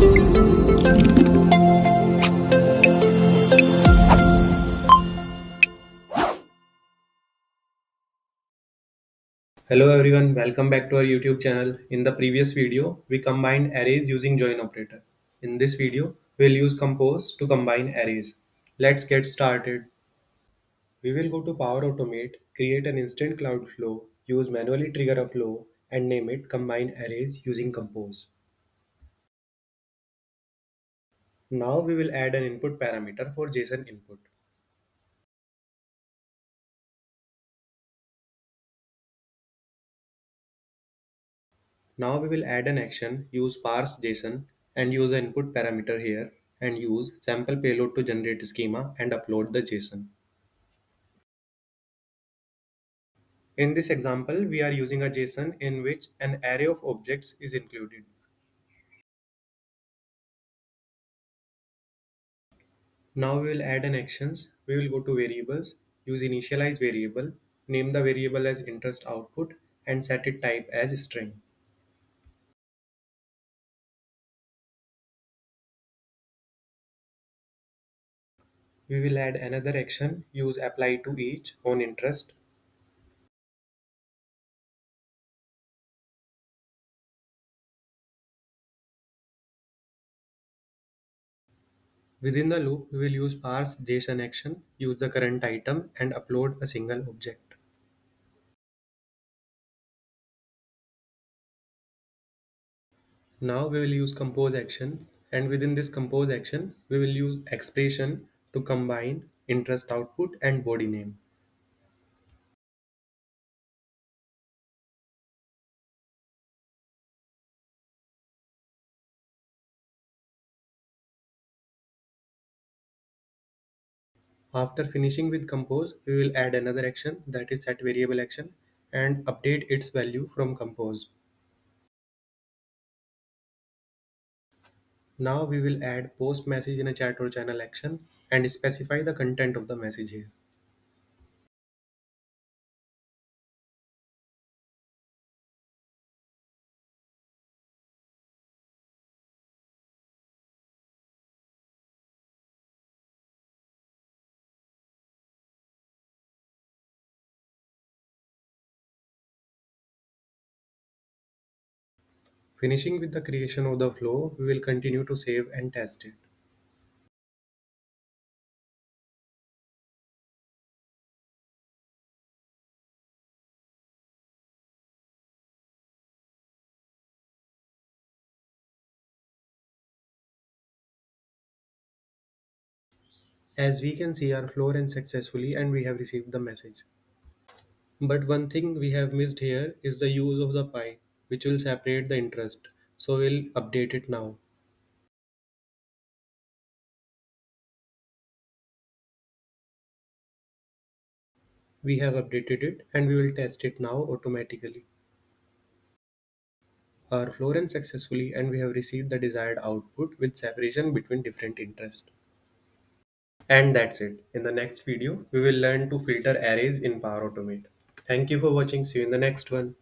Hello everyone, welcome back to our YouTube channel. In the previous video, we combined arrays using join operator. In this video, we'll use compose to combine arrays. Let's get started. We will go to Power Automate, create an instant cloud flow, use manually trigger a flow, and name it combine arrays using compose. Now we will add an input parameter for JSON input. Now we will add an action, use parse JSON and use the input parameter here and use sample payload to generate schema and upload the JSON. In this example, we are using a JSON in which an array of objects is included. Now we will add an actions. We will go to variables, use initialize variable, name the variable as interest output and set it type as string. We will add another action, use apply to each on interest. Within the loop, we will use parse JSON action, use the current item and upload a single object. Now we will use compose action and within this compose action, we will use expression to combine interest output and body name. After finishing with compose, we will add another action that is set variable action and update its value from compose. Now we will add post message in a chat or channel action and specify the content of the message here. Finishing with the creation of the flow, we will continue to save and test it. As we can see, our flow ran successfully and we have received the message. But one thing we have missed here is the use of the pi, which will separate the interest. So we'll update it now. We have updated it and we will test it now automatically. Our flow ran successfully and we have received the desired output with separation between different interests. And that's it. In the next video, we will learn to filter arrays in Power Automate. Thank you for watching. See you in the next one.